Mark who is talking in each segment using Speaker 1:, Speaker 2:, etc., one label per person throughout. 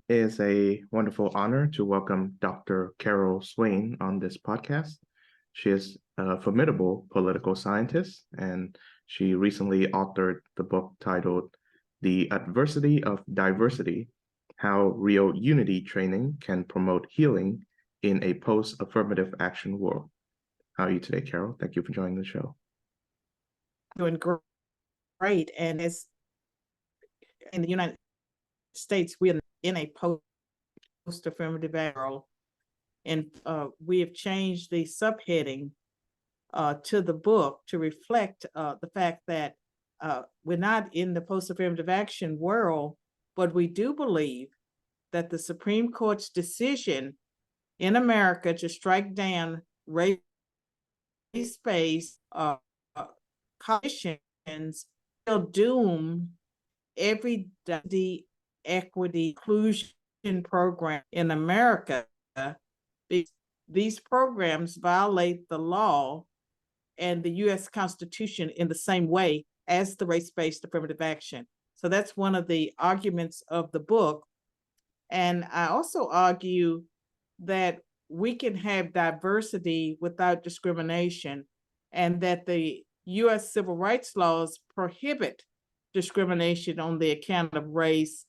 Speaker 1: is a wonderful honor to welcome Dr. Carol Swain on this podcast. She is a formidable political scientist, and she recently authored the book titled The Adversity of Diversity: How Real Unity Training Can Promote Healing in a Post-Affirmative Action World. How are you today, Carol? Thank you for joining the show.
Speaker 2: Doing great. And it's in the United States, we're in a post-affirmative world. And we have changed the subheading to the book to reflect the fact that we're not in the post-affirmative action world, but we do believe that the Supreme Court's decision in America to strike down race-based conditions will doom every diversity, equity, inclusion program in America. These programs violate the law and the U.S. Constitution in the same way as the race-based affirmative action. So that's one of the arguments of the book. And I also argue that we can have diversity without discrimination, and that the U.S. civil rights laws prohibit discrimination on the account of race,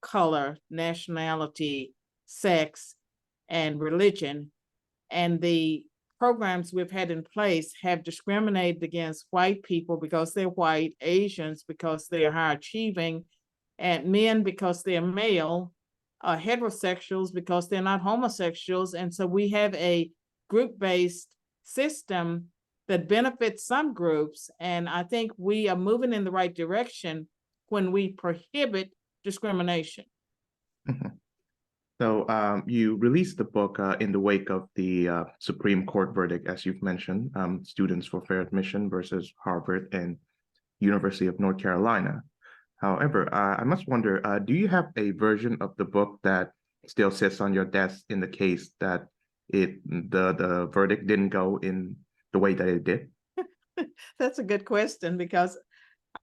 Speaker 2: color, nationality, sex, and religion. And the programs we've had in place have discriminated against white people because they're white, Asians because they're high achieving, and men because they're male, heterosexuals because they're not homosexuals. And so we have a group-based system that benefits some groups. And I think we are moving in the right direction when we prohibit discrimination.
Speaker 1: Mm-hmm. So you released the book in the wake of the Supreme Court verdict, as you've mentioned, Students for Fair Admission versus Harvard and University of North Carolina. However, I must wonder, do you have a version of the book that still sits on your desk in the case that the verdict didn't go in the way that it did?
Speaker 2: That's a good question, because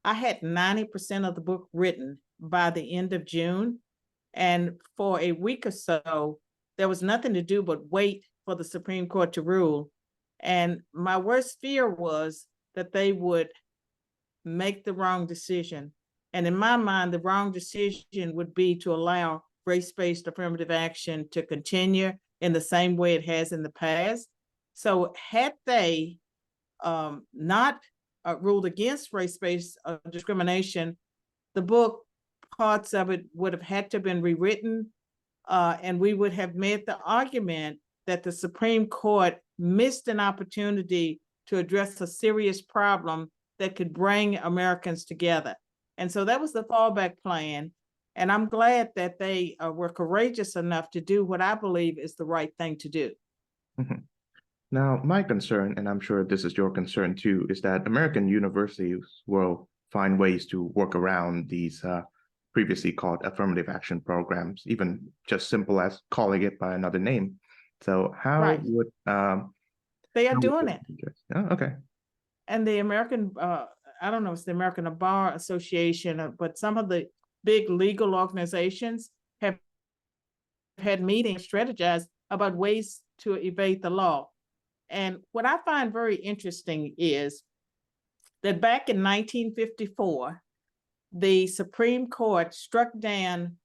Speaker 2: I had 90% of the book written by the end of June. And for a week or so, there was nothing to do but wait for the Supreme Court to rule. And my worst fear was that they would make the wrong decision. And in my mind, the wrong decision would be to allow race-based affirmative action to continue in the same way it has in the past. So had they not ruled against race-based discrimination, the book, parts of it would have had to have been rewritten, and we would have made the argument that the Supreme Court missed an opportunity to address a serious problem that could bring Americans together. And so that was the fallback plan. And I'm glad that they were courageous enough to do what I believe is the right thing to do.
Speaker 1: Mm-hmm. Now, my concern, and I'm sure this is your concern too, is that American universities will find ways to work around these previously called affirmative action programs, even just simple as calling it by another name. So how would
Speaker 2: they are doing it?
Speaker 1: Oh, okay.
Speaker 2: And the American, I don't know, it's the American Bar Association, but some of the big legal organizations have had meetings, strategized about ways to evade the law. And what I find very interesting is that back in 1954, the Supreme Court struck down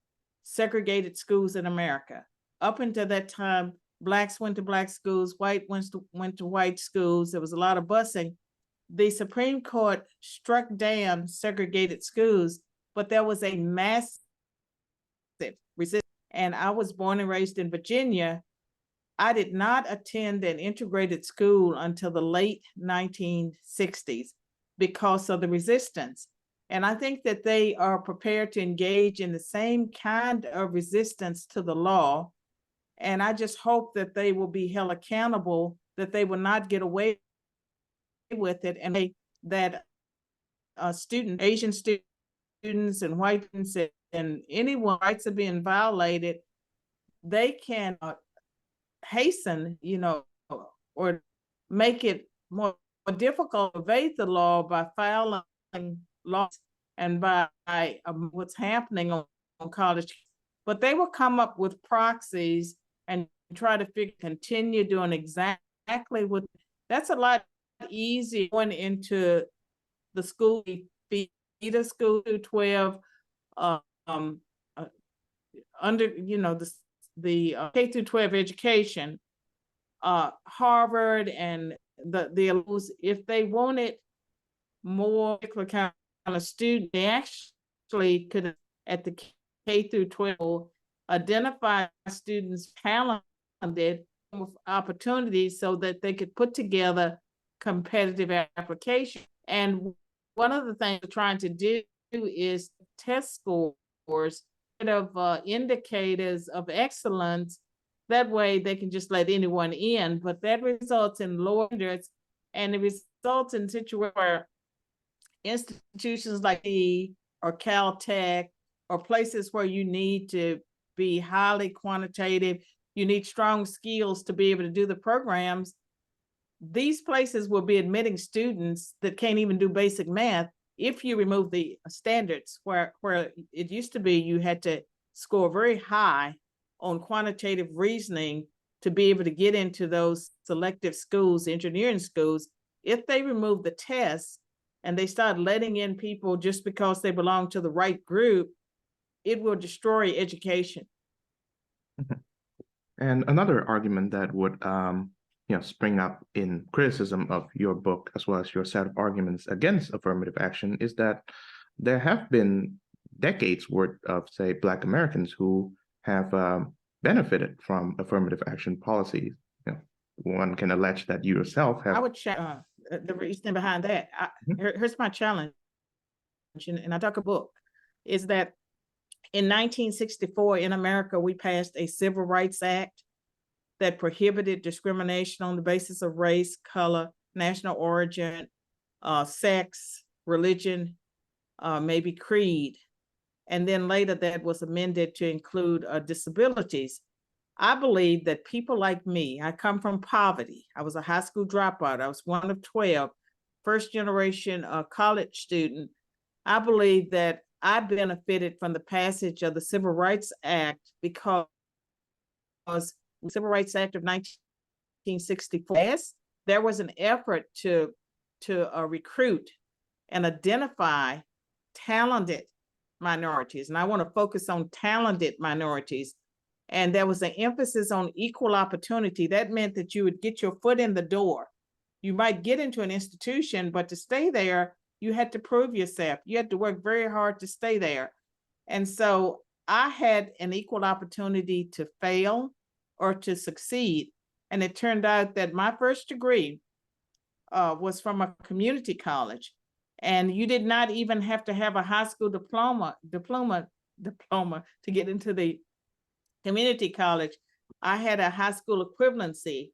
Speaker 2: segregated schools in America. Up until that time, Blacks went to Black schools, white went to white schools. There was a lot of busing. The Supreme Court struck down segregated schools, but there was a massive resistance. And I was born and raised in Virginia. I did not attend an integrated school until the late 1960s because of the resistance. And I think that they are prepared to engage in the same kind of resistance to the law. And I just hope that they will be held accountable, that they will not get away with it, and that Asian students and white students and anyone rights are being violated, they can hasten, or make it more difficult to evade the law by filing laws and by what's happening on college but they will come up with proxies and try to continue doing exactly what, that's a lot easier going into the school, feeder school to 12, um, uh, under, the K through 12 education, Harvard and if they wanted more kind of student, they actually could, at the K through 12, identify students talented with opportunities so that they could put together competitive application. And one of the things we're trying to do is test scores of indicators of excellence. That way they can just let anyone in, but that results in lower standards, and it results in situations where institutions like E or Caltech or places where you need to be highly quantitative, you need strong skills to be able to do the programs. These places will be admitting students that can't even do basic math if you remove the standards, where it used to be you had to score very high on quantitative reasoning to be able to get into those selective schools, engineering schools. If they remove the tests and they start letting in people just because they belong to the right group, it will destroy education.
Speaker 1: And another argument that would spring up in criticism of your book, as well as your set of arguments against affirmative action, is that there have been decades worth of, say, Black Americans who have benefited from affirmative action policies. One can allege that you yourself have.
Speaker 2: I would check the reason behind that. Here's my challenge, and I talk a book, is that in 1964 in America, we passed a Civil Rights Act that prohibited discrimination on the basis of race, color, national origin, sex, religion, maybe creed. And then later that was amended to include disabilities. I believe that people like me, I come from poverty. I was a high school dropout. I was one of 12, first generation college student. I believe that I benefited from the passage of the Civil Rights Act because the Civil Rights Act of 1964, there was an effort to recruit and identify talented minorities. And I want to focus on talented minorities. And there was an emphasis on equal opportunity. That meant that you would get your foot in the door. You might get into an institution, but to stay there, you had to prove yourself. You had to work very hard to stay there. And so I had an equal opportunity to fail or to succeed. And it turned out that my first degree was from a community college. And you did not even have to have a high school diploma to get into the community college. I had a high school equivalency.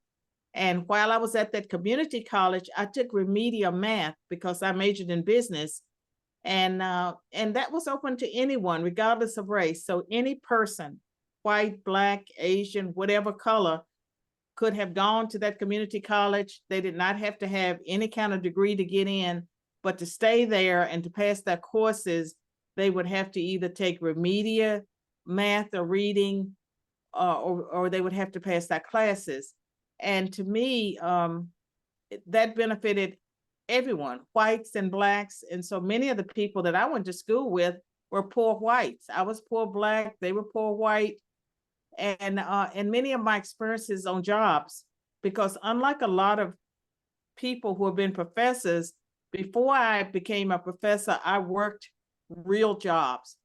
Speaker 2: And while I was at that community college, I took remedial math because I majored in business. And that was open to anyone, regardless of race. So any person, white, Black, Asian, whatever color, could have gone to that community college. They did not have to have any kind of degree to get in, but to stay there and to pass their courses, they would have to either take remedial math or reading, or they would have to pass their classes. And to me, that benefited everyone, whites and Blacks. And so many of the people that I went to school with were poor whites. I was poor Black, they were poor white. And many of my experiences on jobs, because unlike a lot of people who have been professors, before I became a professor, I worked real jobs.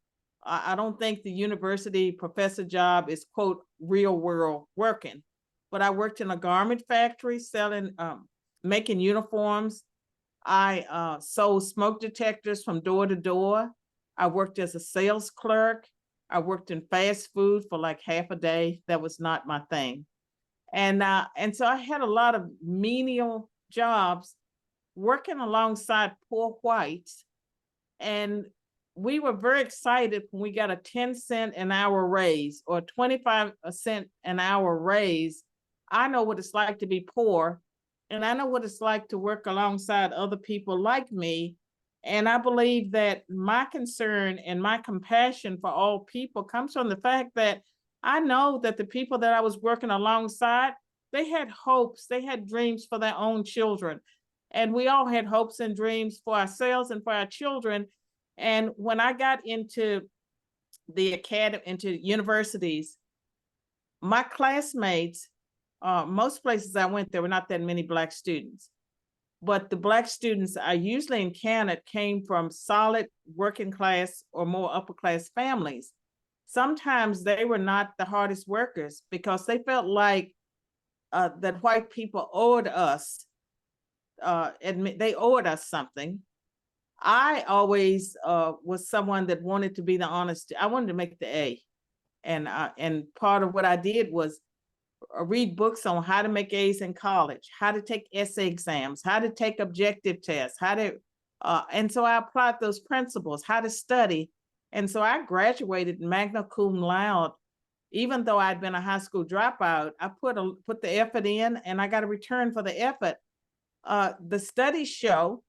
Speaker 2: I don't think the university professor job is, quote, real world working, but I worked in a garment factory selling, making uniforms. I sold smoke detectors from door to door. I worked as a sales clerk. I worked in fast food for like half a day. That was not my thing. And so I had a lot of menial jobs working alongside poor whites. And we were very excited when we got a 10-cent an hour raise or 25-cent an hour raise. I know what it's like to be poor, and I know what it's like to work alongside other people like me And I believe that my concern and my compassion for all people comes from the fact that I know that the people that I was working alongside, they had hopes, they had dreams for their own children. And we all had hopes and dreams for ourselves and for our children. And when I got into the academy, into universities, my classmates, most places I went, there were not that many Black students. But the Black students I usually encountered came from solid working class or more upper class families. Sometimes they were not the hardest workers because they felt like that white people owed us, they owed us something. I always was someone that wanted to be the honest. I wanted to make the A, and part of what I did was read books on how to make A's in college, how to take essay exams, how to take objective tests, and so I applied those principles, how to study. And so I graduated magna cum laude. Even though I'd been a high school dropout, I put the effort in and I got a return for the effort. The studies show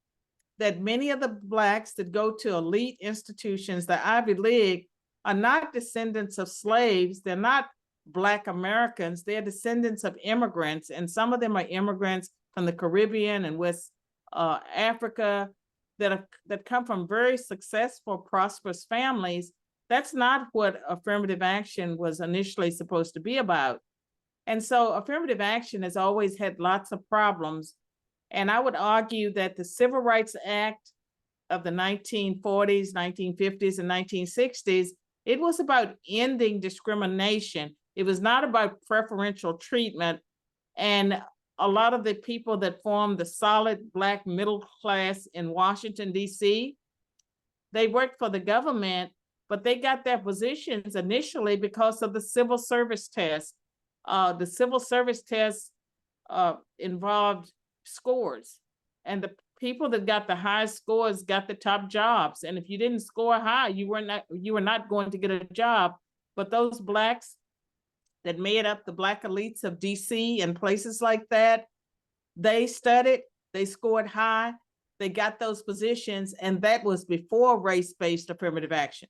Speaker 2: that many of the Blacks that go to elite institutions, the Ivy League, are not descendants of slaves. They're not Black Americans. They're descendants of immigrants, and some of them are immigrants from the Caribbean and West Africa that come from very successful, prosperous families. That's not what affirmative action was initially supposed to be about. And so affirmative action has always had lots of problems. And I would argue that the Civil Rights Act of the 1940s, 1950s, and 1960s, it was about ending discrimination. It was not about preferential treatment. And a lot of the people that formed the solid Black middle class in Washington, D.C., they worked for the government, but they got their positions initially because of the civil service test. The civil service test involved scores, and the people that got the highest scores got the top jobs. And if you didn't score high, you were not going to get a job. But those Blacks that made up the Black elites of DC and places like that, they studied, they scored high, they got those positions, and that was before race-based affirmative action.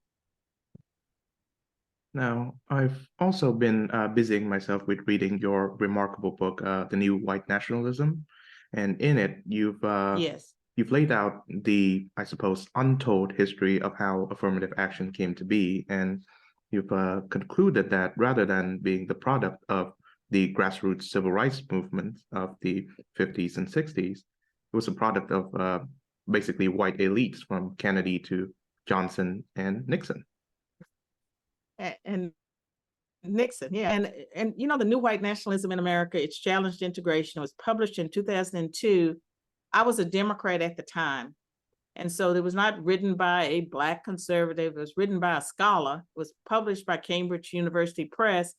Speaker 1: Now, I've also been busying myself with reading your remarkable book, The New White Nationalism. And in it,
Speaker 2: Yes.
Speaker 1: you've laid out the, I suppose, untold history of how affirmative action came to be. And you've concluded that rather than being the product of the grassroots civil rights movement of the 50s and 60s, it was a product of basically white elites from Kennedy to Johnson and Nixon.
Speaker 2: And Nixon, yeah. And you know, the New White Nationalism in America, it's challenged integration. It was published in 2002. I was a Democrat at the time. And so it was not written by a Black conservative. It was written by a scholar. It was published by Cambridge University Press.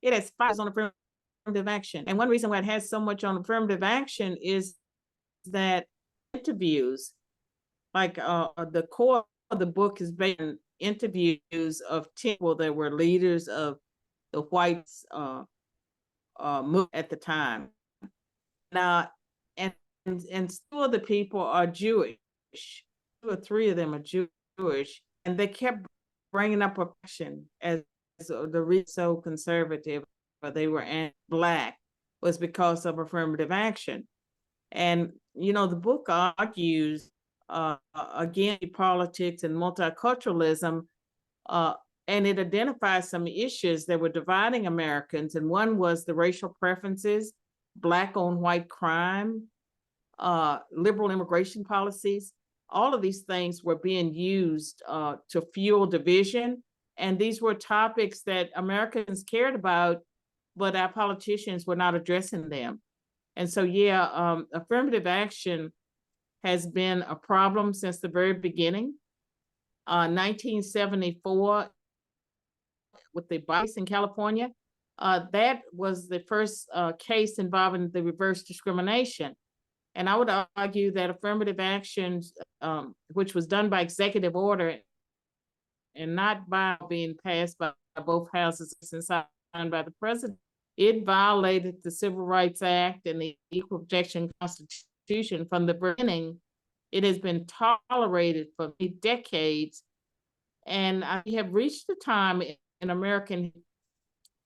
Speaker 2: It has 5 on affirmative action. And one reason why it has so much on affirmative action is that interviews, like the core of the book is based on interviews of 10 people that were leaders of the whites movement at the time. Now, and 2 of the people are Jewish. 2 or 3 of them are Jewish, and they kept bringing up action as the reason so conservative, or they were Black, was because of affirmative action. And you know, the book argues again politics and multiculturalism, and it identifies some issues that were dividing Americans. And one was the racial preferences, Black on white crime, liberal immigration policies. All of these things were being used to fuel division. And these were topics that Americans cared about, but our politicians were not addressing them. And so, yeah, affirmative action has been a problem since the very beginning. 1974, with the bias in California, that was the first case involving the reverse discrimination. And I would argue that affirmative actions, which was done by executive order and not by being passed by both houses and signed by the president, it violated the Civil Rights Act and the Equal Protection Constitution from the beginning. It has been tolerated for decades. And I have reached the time in American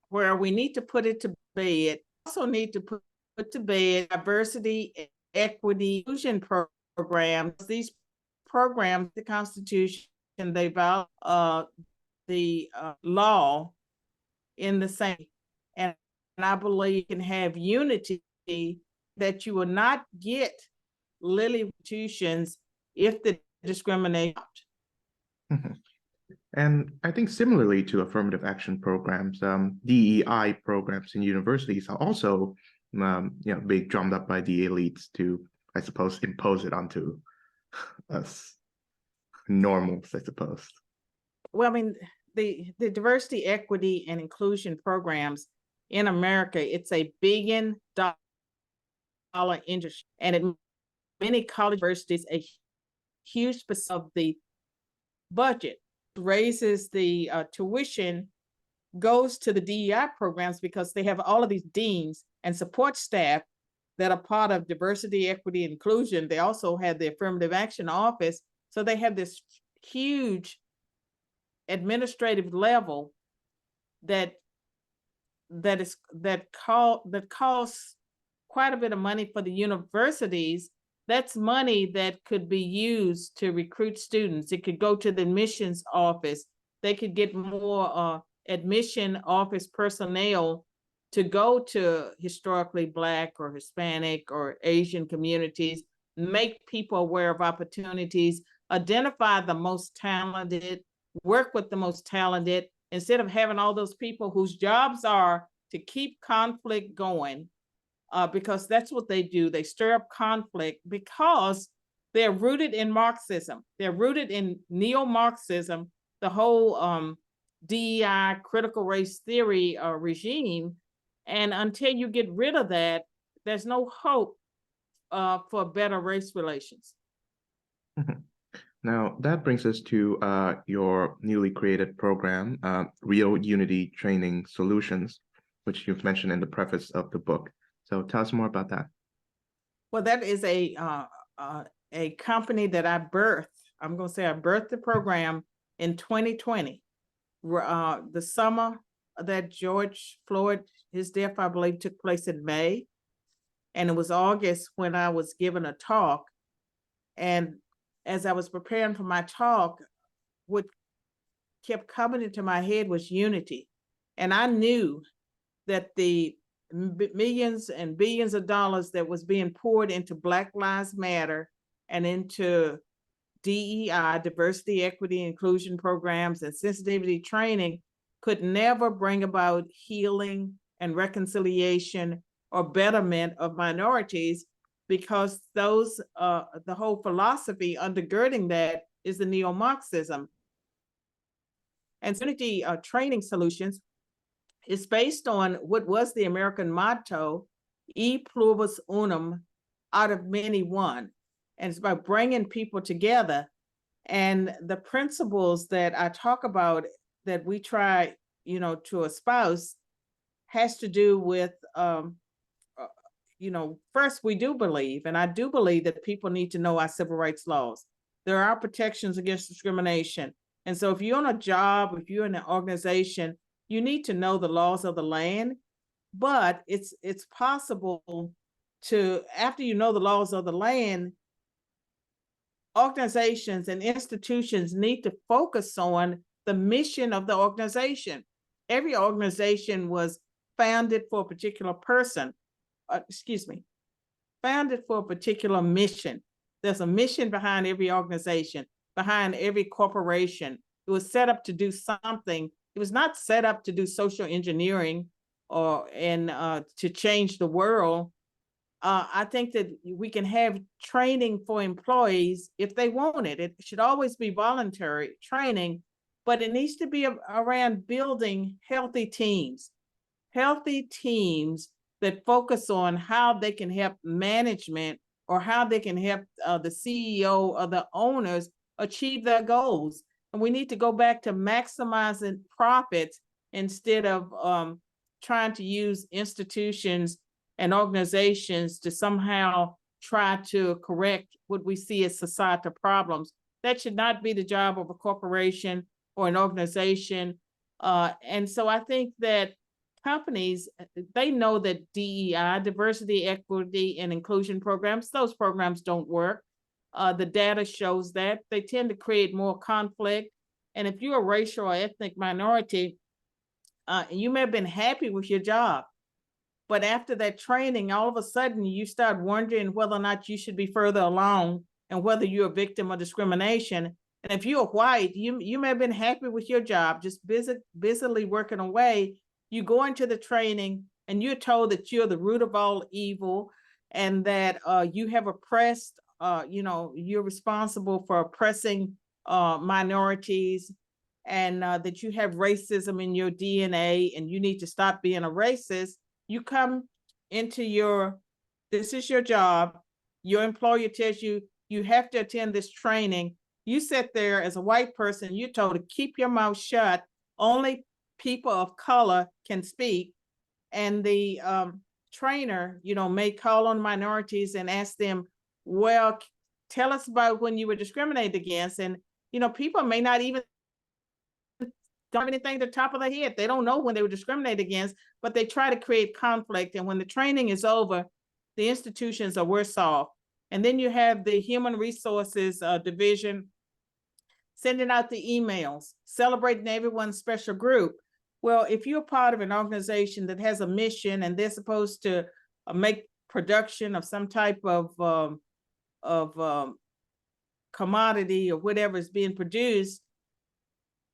Speaker 2: where we need to put it to bed. Also need to put to bed diversity, equity, inclusion programs. These programs, the Constitution, they violate the law in the same. And I believe you can have unity that you will not get lily institutions if the discrimination.
Speaker 1: Mhm. And I think similarly to affirmative action programs, DEI programs in universities are also, being drummed up by the elites to, I suppose, impose it onto us normals, I suppose.
Speaker 2: Well, I mean, the diversity, equity, and inclusion programs in America, it's a $1 billion industry, and in many college universities, a huge percent of the budget raises the tuition goes to the DEI programs because they have all of these deans and support staff that are part of diversity, equity, and inclusion. They also have the affirmative action office. So they have this huge administrative level that costs quite a bit of money for the universities. That's money that could be used to recruit students. It could go to the admissions office. They could get more admission office personnel to go to historically Black or Hispanic or Asian communities, make people aware of opportunities, identify the most talented, work with the most talented, instead of having all those people whose jobs are to keep conflict going, because that's what they do. They stir up conflict because they're rooted in Marxism. They're rooted in neo-Marxism, the whole DEI, critical race theory regime. And until you get rid of that, there's no hope for better race relations.
Speaker 1: Mhm. Now, that brings us to your newly created program, Real Unity Training Solutions, which you've mentioned in the preface of the book. So tell us more about that.
Speaker 2: Well, that is a company that I birthed. I'm going to say I birthed the program in 2020. The summer that George Floyd, his death, I believe, took place in May. And it was August when I was given a talk. And as I was preparing for my talk, what kept coming into my head was unity. And I knew that the millions and billions of dollars that was being poured into Black Lives Matter and into DEI, diversity, equity, inclusion programs, and sensitivity training could never bring about healing and reconciliation or betterment of minorities, because those the whole philosophy undergirding that is the neo-Marxism. And unity training solutions is based on what was the American motto, e pluribus unum, out of many one. And it's about bringing people together. And the principles that I talk about that we try, to espouse has to do with, first, we do believe, and I do believe that people need to know our civil rights laws. There are protections against discrimination. And so if you're on a job, if you're in an organization, you need to know the laws of the land. But it's possible to, after you know the laws of the land, organizations and institutions need to focus on the mission of the organization. Every organization was founded for a particular person, founded for a particular mission. There's a mission behind every organization, behind every corporation. It was set up to do something. It was not set up to do social engineering to change the world. I think that we can have training for employees if they want it. It should always be voluntary training, but it needs to be around building healthy teams that focus on how they can help management or how they can help the CEO or the owners achieve their goals. And we need to go back to maximizing profits instead of trying to use institutions and organizations to somehow try to correct what we see as societal problems. That should not be the job of a corporation or an organization. And so I think that companies, they know that DEI, diversity, equity, and inclusion programs, those programs don't work. The data shows that they tend to create more conflict. And if you're a racial or ethnic minority, you may have been happy with your job, but after that training, all of a sudden you start wondering whether or not you should be further along and whether you're a victim of discrimination. And if you're white, you may have been happy with your job, just busily working away. You go into the training and you're told that you're the root of all evil, and that you have oppressed, you're responsible for oppressing minorities, and that you have racism in your DNA and you need to stop being a racist. You come into this is your job. Your employer tells you you have to attend this training. You sit there as a white person, you're told to keep your mouth shut. Only people of color can speak. And the trainer, may call on minorities and ask them, well, tell us about when you were discriminated against. And, people may not even don't have anything at the top of their head. They don't know when they were discriminated against, but they try to create conflict. And when the training is over, the institutions are worse off. And then you have the human resources division sending out the emails, celebrating everyone's special group. Well, if you're part of an organization that has a mission and they're supposed to make production of some type of commodity or whatever is being produced,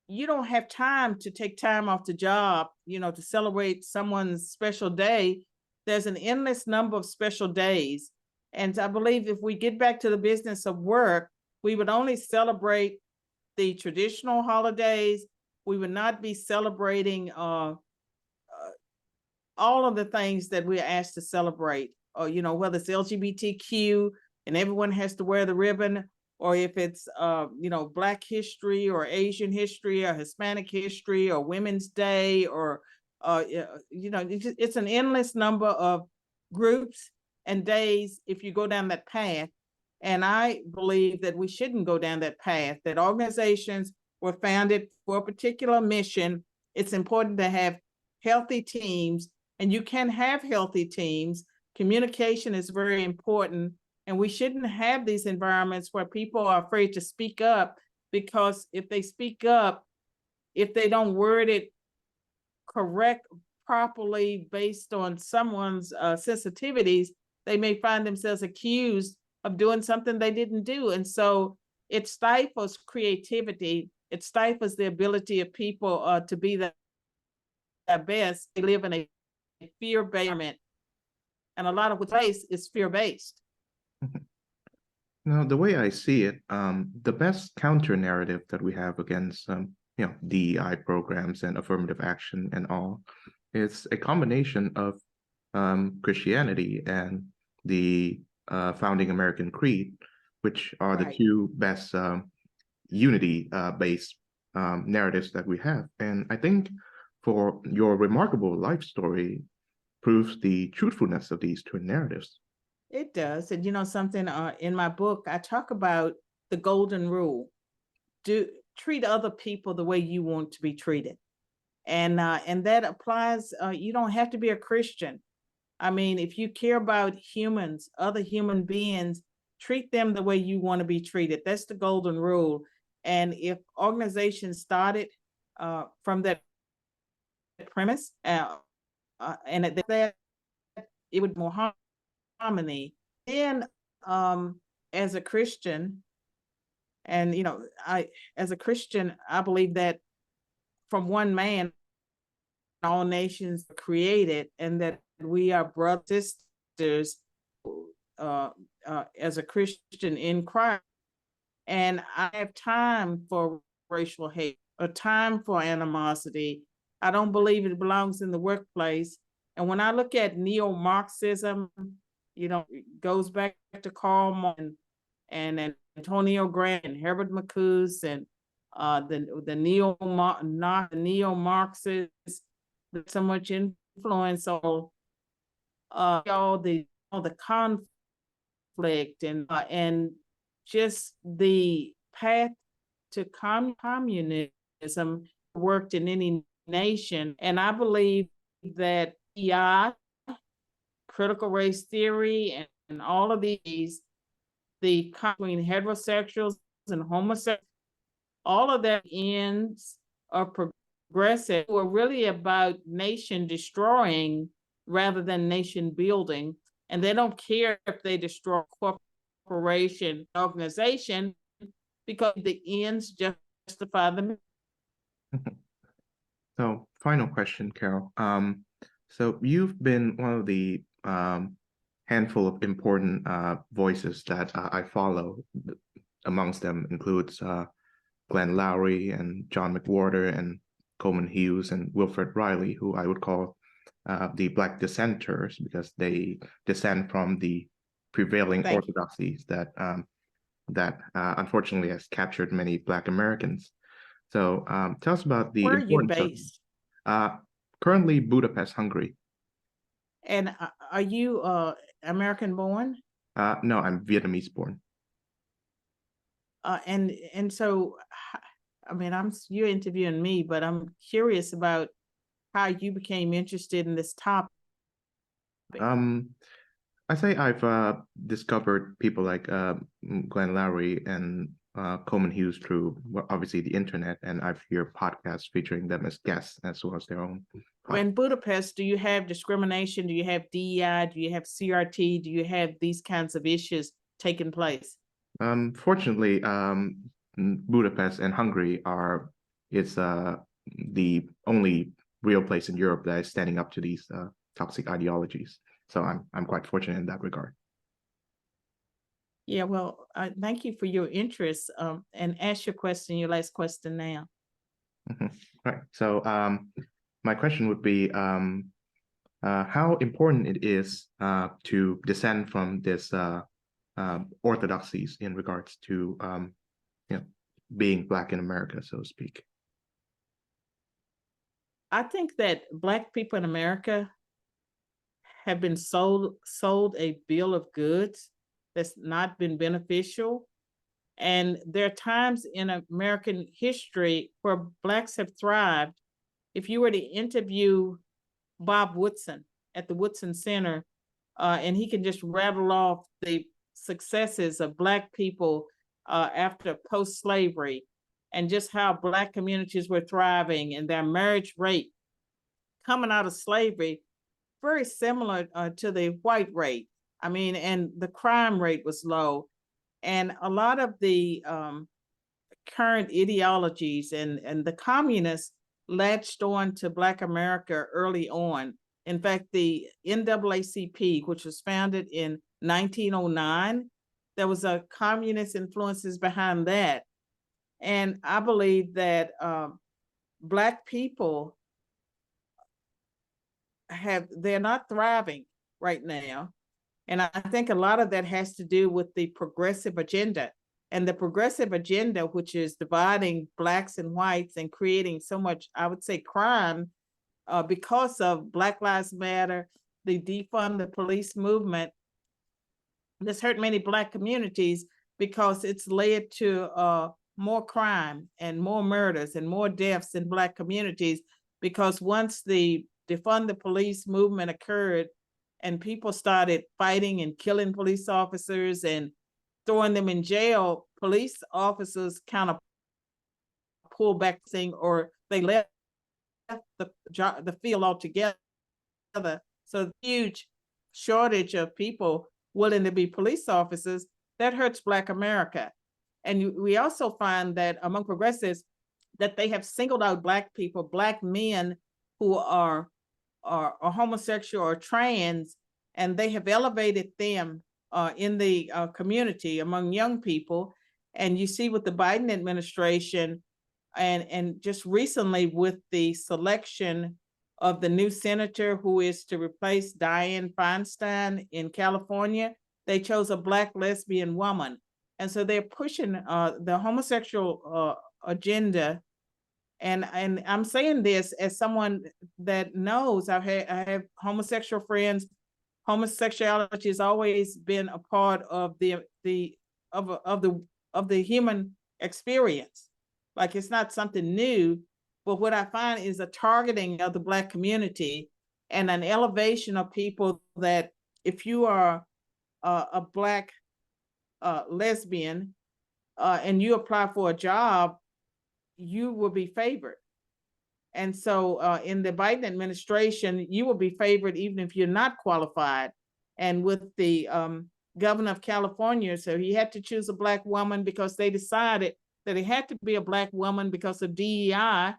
Speaker 2: you don't have time to take time off the job, to celebrate someone's special day. There's an endless number of special days. And I believe if we get back to the business of work, we would only celebrate the traditional holidays. We would not be celebrating all of the things that we're asked to celebrate, or, whether it's LGBTQ and everyone has to wear the ribbon, or if it's, Black history or Asian history or Hispanic history or Women's Day, or, it's an endless number of groups and days if you go down that path. And I believe that we shouldn't go down that path, that organizations were founded for a particular mission. It's important to have healthy teams, and you can have healthy teams. Communication is very important. And we shouldn't have these environments where people are afraid to speak up, because if they speak up, if they don't word it properly based on someone's sensitivities, they may find themselves accused of doing something they didn't do. And so it stifles creativity. It stifles the ability of people to be their best. They live in a fear-based environment, and a lot of what's based is fear-based.
Speaker 1: Now, the way I see it, the best counter narrative that we have against, DEI programs and affirmative action and all, is a combination of Christianity and the founding American creed, which are the two best unity-based narratives that we have. And I think for your remarkable life story proves the truthfulness of these two narratives.
Speaker 2: It does. And something in my book, I talk about the golden rule. Treat other people the way you want to be treated. And that applies, you don't have to be a Christian. I mean, if you care about humans, other human beings, treat them the way you want to be treated. That's the golden rule. And if organizations started from that premise, and that it would be more harmony. Then as a Christian, and as a Christian, I believe that from one man all nations are created, and that we are brothers and sisters as a Christian in Christ. And I have time for racial hate, or time for animosity. I don't believe it belongs in the workplace. And when I look at neo-Marxism, it goes back to Karl Marx and Antonio Grant and Herbert Marcuse and the neo-Marxists with so much influence on all the conflict conflict and just the path to communism worked in any nation. And I believe that critical race theory, and all of these, the between heterosexuals and homosexuals, all of that ends are progressive, were really about nation destroying rather than nation building. And they don't care if they destroy corporation, organization, because the ends justify the.
Speaker 1: So, final question, Carol. So you've been one of the handful of important voices that I follow. Amongst them includes Glenn Lowry and John McWhorter and Coleman Hughes and Wilfred Riley, who I would call the Black dissenters because they dissent from the prevailing orthodoxies that unfortunately has captured many Black Americans. So tell us about the
Speaker 2: Where are you
Speaker 1: importance
Speaker 2: based?
Speaker 1: of currently Budapest, Hungary.
Speaker 2: And are you American born?
Speaker 1: No, I'm Vietnamese born.
Speaker 2: And so, I mean, you're interviewing me, but I'm curious about how you became interested in this topic.
Speaker 1: I say I've discovered people like Glenn Lowry and Coleman Hughes through obviously the internet, and I've heard podcasts featuring them as guests as well as their own.
Speaker 2: In Budapest, do you have discrimination? Do you have DEI? Do you have CRT? Do you have these kinds of issues taking place?
Speaker 1: Fortunately, Budapest and Hungary it's the only real place in Europe that is standing up to these toxic ideologies. So I'm quite fortunate in that regard.
Speaker 2: Yeah, well, thank you for your interest. And ask your question, your last question now.
Speaker 1: Right. So my question would be how important it is to dissent from this orthodoxies in regards to being Black in America, so to speak.
Speaker 2: I think that Black people in America have been sold a bill of goods that's not been beneficial. And there are times in American history where Blacks have thrived. If you were to interview Bob Woodson at the Woodson Center, and he can just rattle off the successes of Black people after post-slavery, and just how Black communities were thriving and their marriage rate coming out of slavery, very similar to the white rate. I mean, and the crime rate was low. And a lot of the current ideologies and the communists latched on to Black America early on. In fact, the NAACP, which was founded in 1909, there was a communist influences behind that. And I believe that Black people they're not thriving right now. And I think a lot of that has to do with the progressive agenda. And the progressive agenda, which is dividing Blacks and whites and creating so much, I would say, crime because of Black Lives Matter, the defund the police movement, that's hurt many Black communities because it's led to more crime and more murders and more deaths in Black communities. Because once the defund the police movement occurred and people started fighting and killing police officers and throwing them in jail, police officers kind of pulled back thing, or they left the field altogether. So huge shortage of people willing to be police officers, that hurts Black America. And we also find that among progressives, that they have singled out Black people, Black men who are homosexual or trans, and they have elevated them in the community among young people. And you see with the Biden administration, and just recently with the selection of the new senator who is to replace Dianne Feinstein in California, they chose a Black lesbian woman. And so they're pushing the homosexual agenda. And I'm saying this as someone that knows I have homosexual friends homosexuality has always been a part of the human experience. Like, it's not something new, but what I find is a targeting of the Black community and an elevation of people that if you are a Black lesbian and you apply for a job, you will be favored. And so in the Biden administration, you will be favored even if you're not qualified. And with the governor of California, so he had to choose a Black woman because they decided that it had to be a Black woman because of DEI.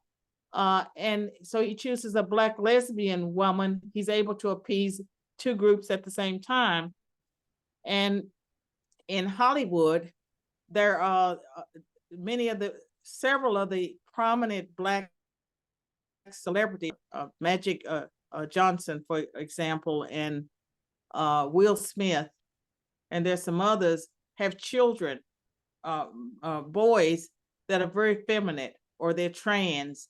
Speaker 2: And so he chooses a Black lesbian woman. He's able to appease two groups at the same time. And in Hollywood, there are several of the prominent Black celebrities, Magic Johnson, for example, and Will Smith, and there's some others, have children, boys that are very feminine or they're trans,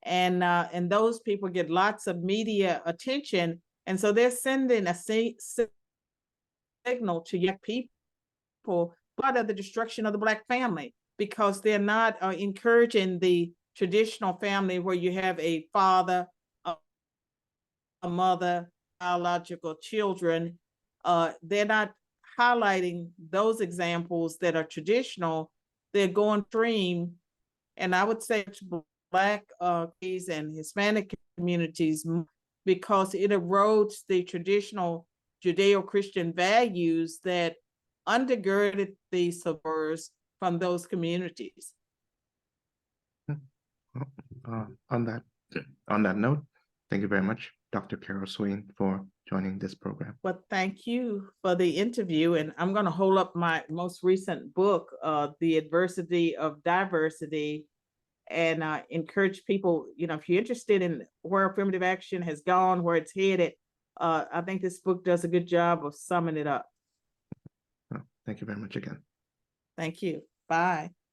Speaker 2: and those people get lots of media attention, and so they're sending a signal to young people part of the destruction of the Black family, because they're not encouraging the traditional family where you have a father, a mother, biological children. They're not highlighting those examples that are traditional. They're going extreme, and I would say Black and Hispanic communities, because it erodes the traditional Judeo-Christian values that undergirded the suburbs from those communities.
Speaker 1: On that note, thank you very much, Dr. Carol Swain, for joining this program.
Speaker 2: Well, thank you for the interview, and I'm going to hold up my most recent book, The Adversity of Diversity, and encourage people, if you're interested in where affirmative action has gone, where it's headed, I think this book does a good job of summing it up.
Speaker 1: Thank you very much again.
Speaker 2: Thank you. Bye.